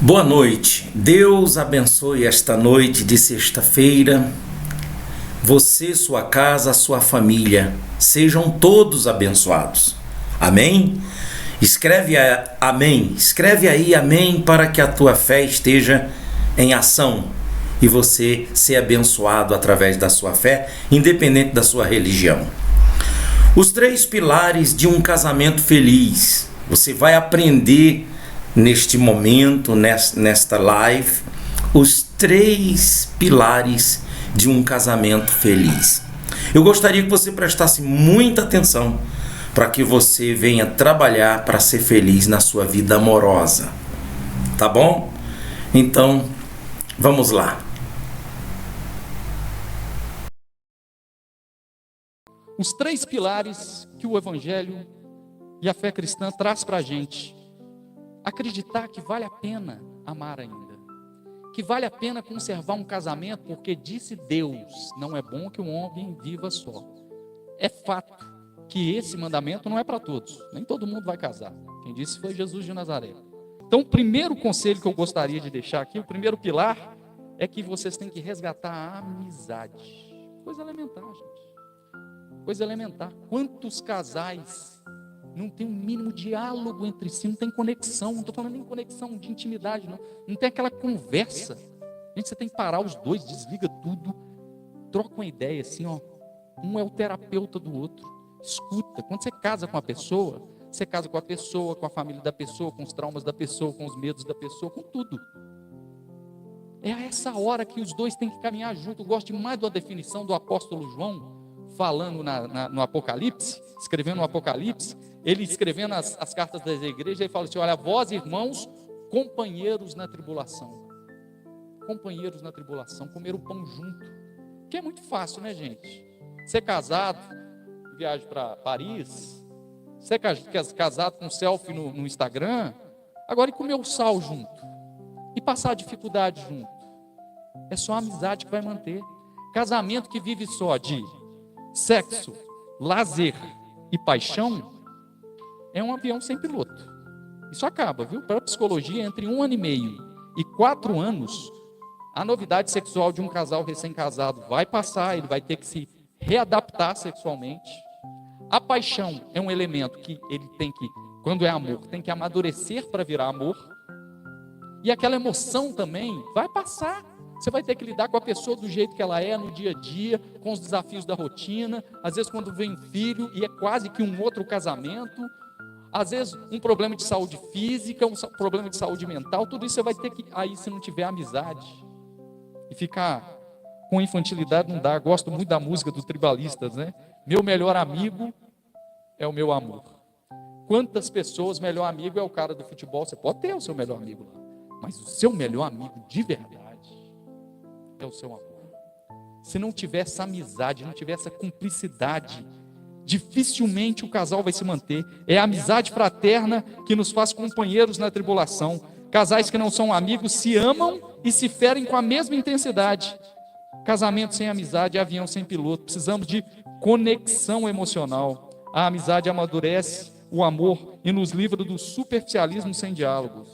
Boa noite. Deus abençoe esta noite de sexta-feira. Você, sua casa, sua família, sejam todos abençoados. Amém? Amém. Escreve aí amém para que a tua fé esteja em ação e você ser abençoado através da sua fé, independente da sua religião. Os 3 pilares de um casamento feliz. Você vai aprender neste momento, nesta live, os 3 pilares de um casamento feliz. Eu gostaria que você prestasse muita atenção para que você venha trabalhar para ser feliz na sua vida amorosa. Tá bom? Então, vamos lá. Os 3 pilares que o Evangelho e a fé cristã traz para a gente. Acreditar que vale a pena amar ainda, que vale a pena conservar um casamento, porque disse Deus, não é bom que um homem viva só. É fato que esse mandamento não é para todos, nem todo mundo vai casar. Quem disse foi Jesus de Nazaré. Então, o primeiro conselho que eu gostaria de deixar aqui, o primeiro pilar, é que vocês têm que resgatar a amizade. Coisa elementar, gente. Coisa elementar. Quantos casais não tem um mínimo diálogo entre si, não tem conexão, não estou falando nem conexão de intimidade, não tem aquela conversa. Gente, você tem que parar os dois, desliga tudo, troca uma ideia assim, ó. Um é o terapeuta do outro, escuta. Quando você casa com a pessoa, você casa com a pessoa, com a família da pessoa, com os traumas da pessoa, com os medos da pessoa, com tudo. É a essa hora que os dois têm que caminhar junto. Eu gosto demais da definição do apóstolo João, falando no Apocalipse, escrevendo no Apocalipse, ele escrevendo as cartas das igrejas, ele fala assim: olha, vós irmãos, companheiros na tribulação, comer o pão junto, que é muito fácil, né, gente? Ser casado, viagem para Paris, ser casado com selfie no Instagram, agora e comer o sal junto, e passar a dificuldade junto, é só a amizade que vai manter. Casamento que vive só de sexo, lazer e paixão é um avião sem piloto. Isso acaba, viu? Para a psicologia, entre 1 ano e meio e 4 anos, a novidade sexual de um casal recém-casado vai passar, ele vai ter que se readaptar sexualmente. A paixão é um elemento que ele tem que, quando é amor, tem que amadurecer para virar amor. E aquela emoção também vai passar. Você vai ter que lidar com a pessoa do jeito que ela é no dia a dia, com os desafios da rotina, às vezes quando vem um filho e é quase que um outro casamento, às vezes um problema de saúde física, um problema de saúde mental, tudo isso você vai ter que, aí se não tiver amizade, e ficar com infantilidade não dá. Gosto muito da música dos tribalistas, né? Meu melhor amigo é o meu amor. Quantas pessoas, melhor amigo é o cara do futebol, você pode ter o seu melhor amigo lá, mas o seu melhor amigo de verdade é o seu amor. Se não tiver essa amizade, não tiver essa cumplicidade, dificilmente o casal vai se manter. É a amizade fraterna que nos faz companheiros na tribulação. Casais que não são amigos se amam e se ferem com a mesma intensidade. Casamento sem amizade é avião sem piloto. Precisamos de conexão emocional. A amizade amadurece o amor e nos livra do superficialismo sem diálogo.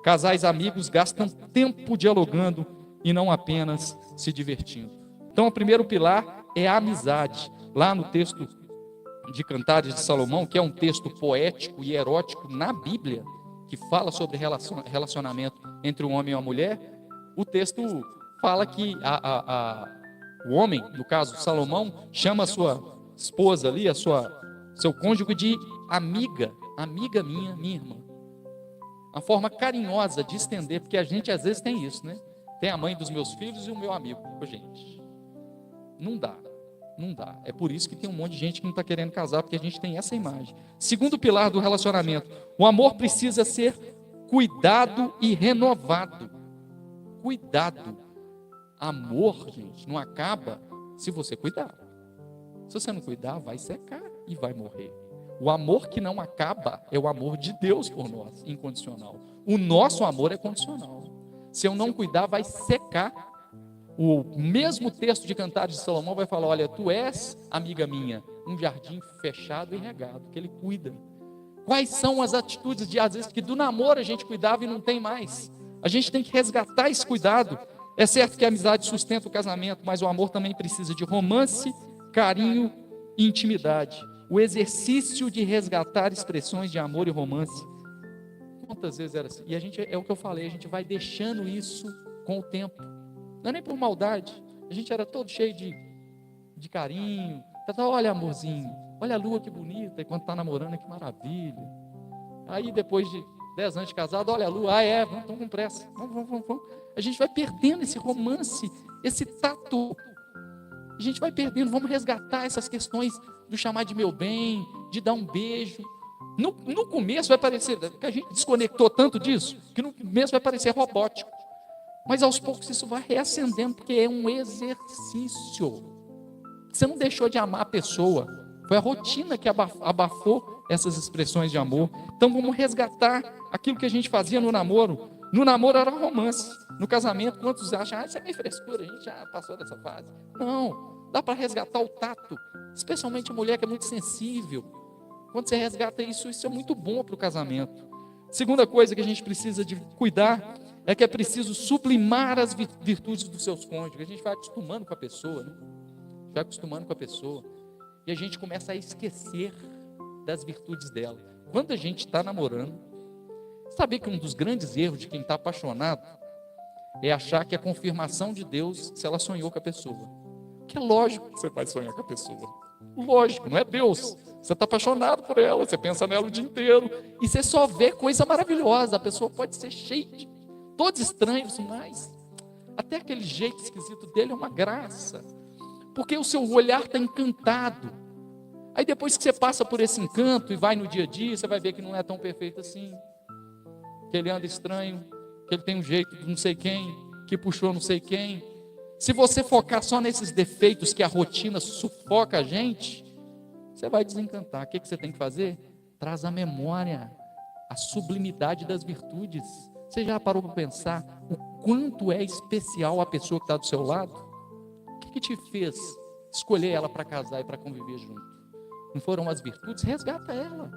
Casais amigos gastam tempo dialogando e não apenas se divertindo. Então, o primeiro pilar é a amizade. Lá no texto de Cantares de Salomão, que é um texto poético e erótico na Bíblia, que fala sobre relacionamento entre um homem e uma mulher, o texto fala que o homem, no caso Salomão, chama a sua esposa ali, seu cônjuge de amiga minha irmã. Uma forma carinhosa de estender, porque a gente às vezes tem isso, né? Tem a mãe dos meus filhos e o meu amigo. Gente, não dá. É por isso que tem um monte de gente que não está querendo casar, porque a gente tem essa imagem. Segundo pilar do relacionamento, o amor precisa ser cuidado e renovado. Cuidado. Amor, gente, não acaba se você cuidar. Se você não cuidar, vai secar e vai morrer. O amor que não acaba é o amor de Deus por nós, incondicional. O nosso amor é condicional. Se eu não cuidar, vai secar. O mesmo texto de Cantares de Salomão vai falar: olha, tu és, amiga minha, um jardim fechado e regado, que ele cuida. Quais são as atitudes de, às vezes, que do namoro a gente cuidava e não tem mais? A gente tem que resgatar esse cuidado. É certo que a amizade sustenta o casamento, mas o amor também precisa de romance, carinho e intimidade. O exercício de resgatar expressões de amor e romance. Quantas vezes era assim? E a gente, é o que eu falei, a gente vai deixando isso com o tempo. Não é nem por maldade. A gente era todo cheio de carinho. Olha, amorzinho, olha a lua que bonita. E quando está namorando, que maravilha. Aí depois de 10 anos de casado, olha a lua, vamos com pressa. Vamos. A gente vai perdendo esse romance, esse tato. A gente vai perdendo, vamos resgatar essas questões do chamar de meu bem, de dar um beijo. No começo vai parecer, que a gente desconectou tanto disso, que no começo vai parecer robótico. Mas aos poucos isso vai reacendendo, porque é um exercício. Você não deixou de amar a pessoa, foi a rotina que abafou essas expressões de amor. Então vamos resgatar aquilo que a gente fazia no namoro. No namoro era romance, no casamento, quantos acham, isso é meio frescura, a gente já passou dessa fase. Não, dá para resgatar o tato, especialmente a mulher que é muito sensível. Quando você resgata isso, isso é muito bom para o casamento. Segunda coisa que a gente precisa de cuidar é que é preciso sublimar as virtudes dos seus cônjuges. A gente vai acostumando com a pessoa, né? Vai acostumando com a pessoa e a gente começa a esquecer das virtudes dela. Quando a gente está namorando, sabia que um dos grandes erros de quem está apaixonado é achar que é a confirmação de Deus se ela sonhou com a pessoa. Que é lógico que você vai sonhar com a pessoa. Lógico, não é Deus. Você está apaixonado por ela, você pensa nela o dia inteiro e você só vê coisa maravilhosa. A pessoa pode ser cheia de todos estranhos, mas até aquele jeito esquisito dele é uma graça, porque o seu olhar está encantado. Aí depois que você passa por esse encanto e vai no dia a dia, você vai ver que não é tão perfeito assim, que ele anda estranho, que ele tem um jeito de não sei quem, que puxou não sei quem. Se você focar só nesses defeitos que a rotina sufoca a gente, você vai desencantar. O que você tem que fazer? Traz à memória a sublimidade das virtudes. Você já parou para pensar o quanto é especial a pessoa que está do seu lado? O que te fez escolher ela para casar e para conviver junto? Não foram as virtudes? Resgata ela.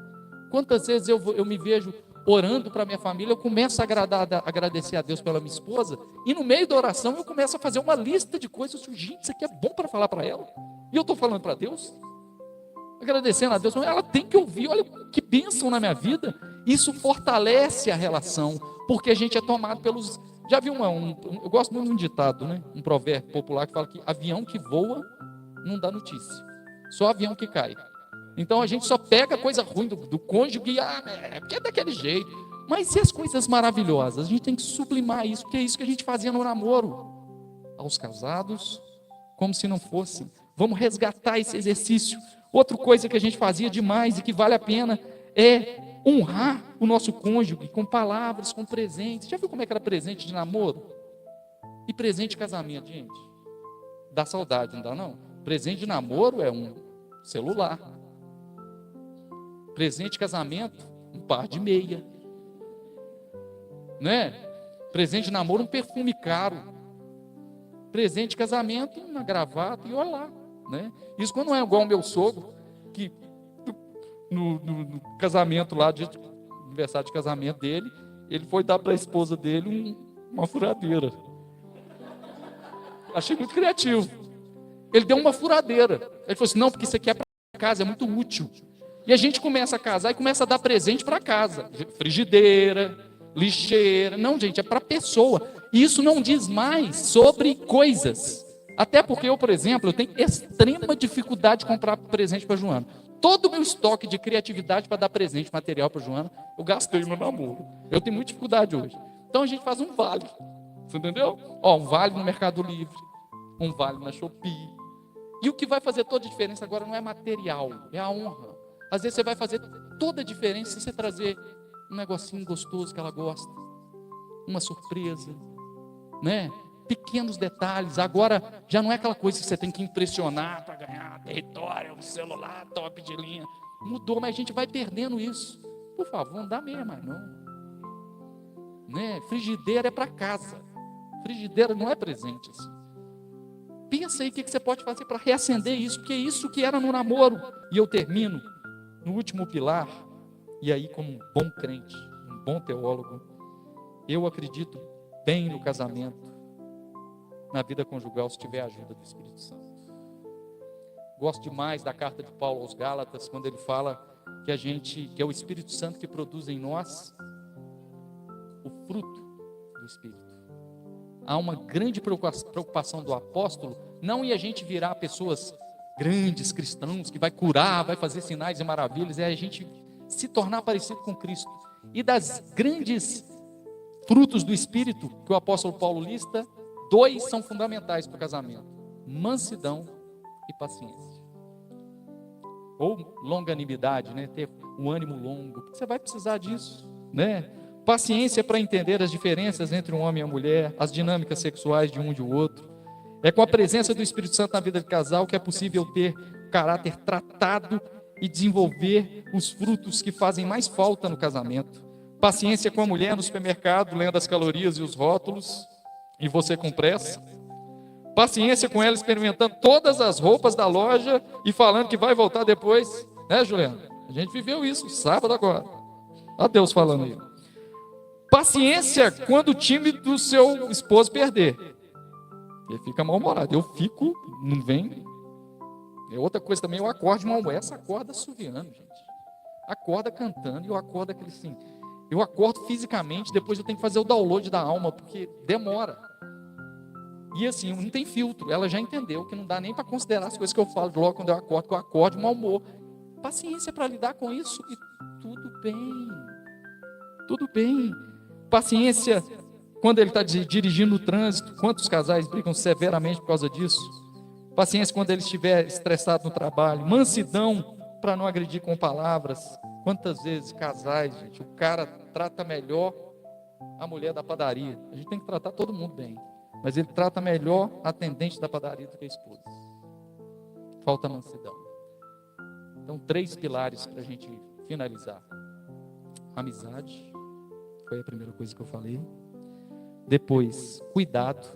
Quantas vezes eu me vejo orando para minha família, eu começo a agradecer a Deus pela minha esposa, e no meio da oração eu começo a fazer uma lista de coisas. Gente, isso aqui é bom para falar para ela, e eu estou falando para Deus, agradecendo a Deus. Ela tem que ouvir, olha que bênção na minha vida. Isso fortalece a relação, porque a gente é tomado pelos... Já viu eu gosto muito de um ditado, né? Um provérbio popular que fala que avião que voa não dá notícia, só avião que cai. Então a gente só pega coisa ruim do cônjuge, porque é daquele jeito. Mas e as coisas maravilhosas? A gente tem que sublimar isso, porque é isso que a gente fazia no namoro. Aos casados, como se não fosse. Vamos resgatar esse exercício. Outra coisa que a gente fazia demais e que vale a pena é honrar o nosso cônjuge com palavras, com presentes. Já viu como é que era presente de namoro? E presente de casamento, gente? Dá saudade, não dá não? Presente de namoro é um celular. Presente de casamento, um par de meia, né? Presente de namoro, um perfume caro. Presente de casamento, uma gravata e olha lá, né? Isso quando não é igual o meu sogro, que no casamento lá, no aniversário de casamento dele, ele foi dar para a esposa dele uma furadeira. Achei muito criativo. Ele deu uma furadeira. Ele falou assim, não, porque isso aqui é para casa, é muito útil. E a gente começa a casar e começa a dar presente para casa. Frigideira, lixeira. Não, gente, é para a pessoa. E isso não diz mais sobre coisas. Até porque eu, por exemplo, eu tenho extrema dificuldade de comprar presente para a Joana. Todo o meu estoque de criatividade para dar presente material para a Joana, eu gastei no namoro. Eu tenho muita dificuldade hoje. Então a gente faz um vale. Você entendeu? Um vale no Mercado Livre, um vale na Shopee. E o que vai fazer toda a diferença agora não é material, é a honra. Às vezes você vai fazer toda a diferença se você trazer um negocinho gostoso que ela gosta, uma surpresa, né? Pequenos detalhes. Agora já não é aquela coisa que você tem que impressionar para ganhar território, um celular top de linha. Mudou, mas a gente vai perdendo isso. Por favor, não dá meia mais não, né? Frigideira é para casa. Frigideira não é presente assim. Pensa aí o que você pode fazer para reacender isso, porque é isso que era no namoro. E eu termino no último pilar, E aí, como um bom crente, um bom teólogo, eu acredito bem no casamento, na vida conjugal, se tiver a ajuda do Espírito Santo. Gosto demais da carta de Paulo aos Gálatas, quando ele fala que é o Espírito Santo que produz em nós o fruto do Espírito. Há uma grande preocupação do apóstolo, não em a gente virar pessoas grandes, cristãos, que vai curar, vai fazer sinais e maravilhas, é a gente se tornar parecido com Cristo. E das grandes frutos do Espírito que o apóstolo Paulo lista, 2 são fundamentais para o casamento: mansidão e paciência. Ou longanimidade, né? Ter um ânimo longo, porque você vai precisar disso, né? Paciência para entender as diferenças entre um homem e a mulher, as dinâmicas sexuais de um e do outro. É com a presença do Espírito Santo na vida do casal que é possível ter caráter tratado e desenvolver os frutos que fazem mais falta no casamento. Paciência com a mulher no supermercado, lendo as calorias e os rótulos, e você com pressa. Paciência com ela experimentando todas as roupas da loja e falando que vai voltar depois, né, Juliana? A gente viveu isso sábado agora. Olha Deus falando aí. Paciência quando o time do seu esposo perder. Ele fica mal-humorado. Eu fico, não vem. É outra coisa também, eu acordo mal. Essa acorda assoviando, gente. Acorda cantando e eu acordo aquele assim. Eu acordo fisicamente, depois eu tenho que fazer o download da alma, porque demora. E assim, não tem filtro. Ela já entendeu que não dá nem para considerar as coisas que eu falo logo quando eu acordo, que eu acordo de mau humor. Paciência para lidar com isso e tudo bem. Tudo bem. Paciência quando ele está dirigindo o trânsito. Quantos casais brigam severamente por causa disso? Paciência quando ele estiver estressado no trabalho. Mansidão para não agredir com palavras. Quantas vezes casais, gente, o cara trata melhor a mulher da padaria. A gente tem que tratar todo mundo bem, mas ele trata melhor a atendente da padaria do que a esposa. Falta mansidão. Então, 3 pilares para a gente finalizar. Amizade, foi a primeira coisa que eu falei. Depois, cuidado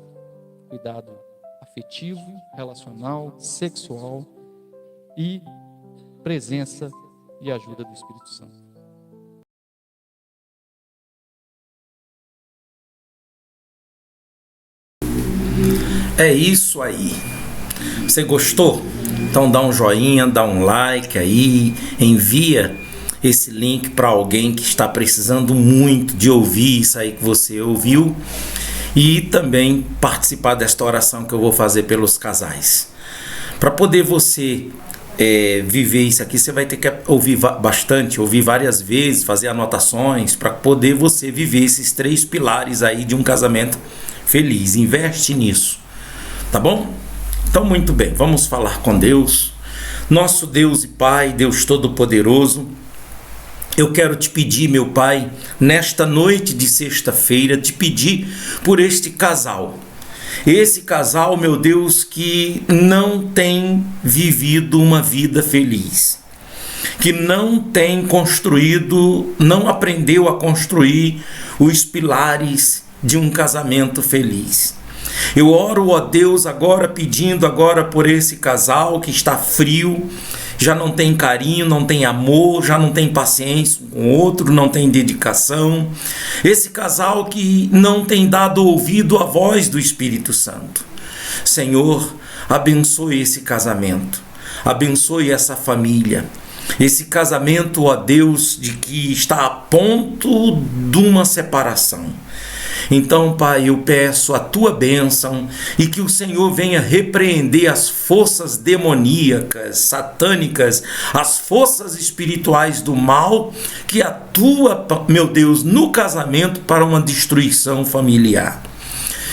afetivo, relacional, sexual e presença e ajuda do Espírito Santo. É isso aí. Você gostou? Então dá um joinha, dá um like aí, envia esse link para alguém que está precisando muito de ouvir isso aí que você ouviu, e também participar desta oração que eu vou fazer pelos casais. Para poder você viver isso aqui, você vai ter que ouvir bastante, ouvir várias vezes, fazer anotações, para poder você viver esses 3 pilares aí de um casamento feliz. Investe nisso, tá bom? Então, muito bem, vamos falar com Deus. Nosso Deus e Pai, Deus Todo-Poderoso, eu quero te pedir, meu Pai, nesta noite de sexta-feira, te pedir por este casal. Esse casal, meu Deus, que não tem vivido uma vida feliz, que não tem construído, não aprendeu a construir os pilares de um casamento feliz. Eu oro, ó Deus, agora pedindo agora por esse casal que está frio, já não tem carinho, não tem amor, já não tem paciência com o outro, não tem dedicação. Esse casal que não tem dado ouvido à voz do Espírito Santo. Senhor, abençoe esse casamento, abençoe essa família. Esse casamento, ó Deus, de que está a ponto de uma separação. Então, Pai, eu peço a Tua bênção e que o Senhor venha repreender as forças demoníacas, satânicas, as forças espirituais do mal que atuam, meu Deus, no casamento para uma destruição familiar.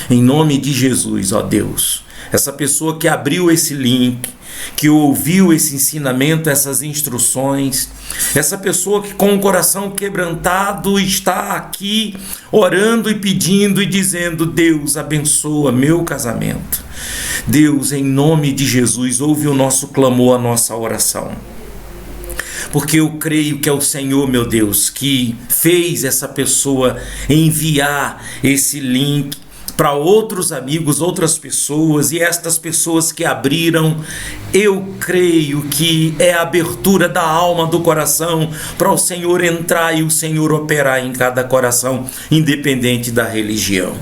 Em nome de Jesus, ó Deus, essa pessoa que abriu esse link, que ouviu esse ensinamento, essas instruções, essa pessoa que com o coração quebrantado está aqui orando e pedindo e dizendo: Deus, abençoa meu casamento. Deus, em nome de Jesus, ouve o nosso clamor, a nossa oração. Porque eu creio que é o Senhor, meu Deus, que fez essa pessoa enviar esse link para outros amigos, outras pessoas, e estas pessoas que abriram, eu creio que é a abertura da alma, do coração, para o Senhor entrar e o Senhor operar em cada coração, independente da religião.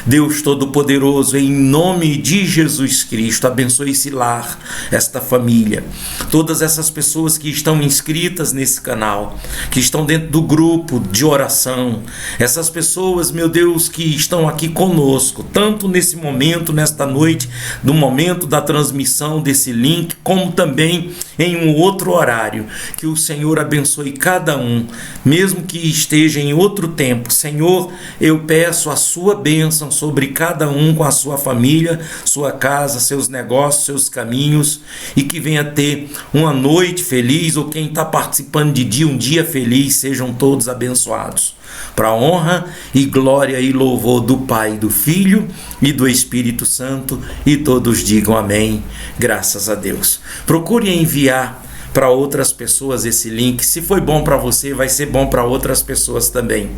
Deus Todo-Poderoso, em nome de Jesus Cristo, abençoe esse lar, esta família, todas essas pessoas que estão inscritas nesse canal, que estão dentro do grupo de oração, essas pessoas, meu Deus, que estão aqui conosco, tanto nesse momento, nesta noite, no momento da transmissão desse link, como também em um outro horário. Que o Senhor abençoe cada um, mesmo que esteja em outro tempo. Senhor, eu peço a sua bênção sobre cada um, com a sua família, sua casa, seus negócios, seus caminhos, e que venha ter uma noite feliz, ou quem está participando de dia, um dia feliz. Sejam todos abençoados, para a honra e glória e louvor do Pai, do Filho e do Espírito Santo, e todos digam amém. Graças a Deus. Procure enviar para outras pessoas esse link. Se foi bom para você, vai ser bom para outras pessoas também.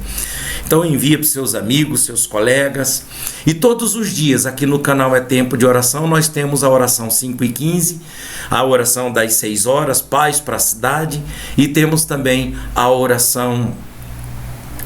Então envia para seus amigos, seus colegas. E todos os dias aqui no canal É Tempo de Oração, nós temos a oração 5h15, a oração das 6 horas, Paz para a Cidade, e temos também a oração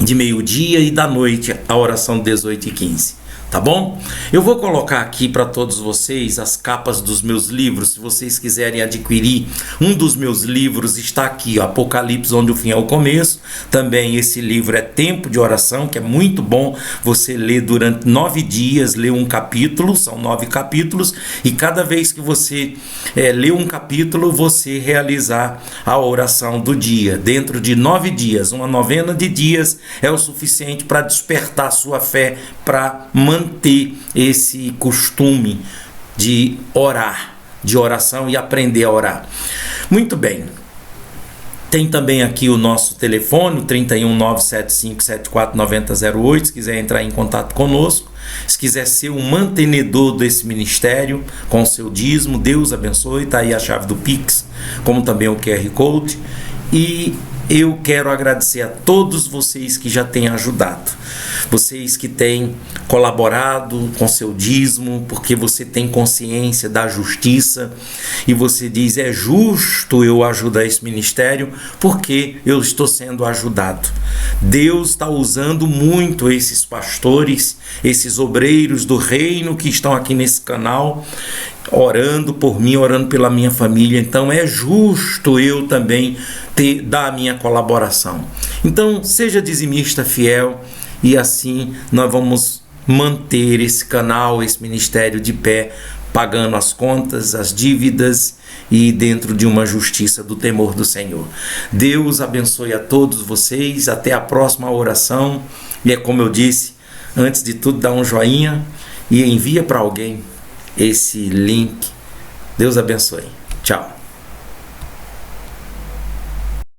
de meio-dia e da noite, a oração 18h15. Tá bom? Eu vou colocar aqui para todos vocês as capas dos meus livros. Se vocês quiserem adquirir um dos meus livros, está aqui, ó, Apocalipse, onde o fim é o começo. Também esse livro é Tempo de Oração, que é muito bom você ler durante 9 dias, ler um capítulo, são 9 capítulos, e cada vez que você ler um capítulo, você realizar a oração do dia. Dentro de 9 dias, uma novena de dias é o suficiente para despertar a sua fé, para manter esse costume de orar, de oração, e aprender a orar. Muito bem. Tem também aqui o nosso telefone, 31975749008, se quiser entrar em contato conosco. Se quiser ser um mantenedor desse ministério com o seu dízimo, Deus abençoe, está aí a chave do Pix, como também o QR Code. E eu quero agradecer a todos vocês que já têm ajudado, vocês que têm colaborado com seu dízimo, porque você tem consciência da justiça e você diz: é justo eu ajudar esse ministério porque eu estou sendo ajudado. Deus está usando muito esses pastores, esses obreiros do reino que estão aqui nesse canal, orando por mim, orando pela minha família. Então é justo eu também dar a minha colaboração. Então seja dizimista fiel, e assim nós vamos manter esse canal, esse ministério de pé, pagando as contas, as dívidas, e dentro de uma justiça do temor do Senhor. Deus abençoe a todos vocês. Até a próxima oração. E é como eu disse, antes de tudo, dá um joinha e envia para alguém esse link. Deus abençoe. Tchau.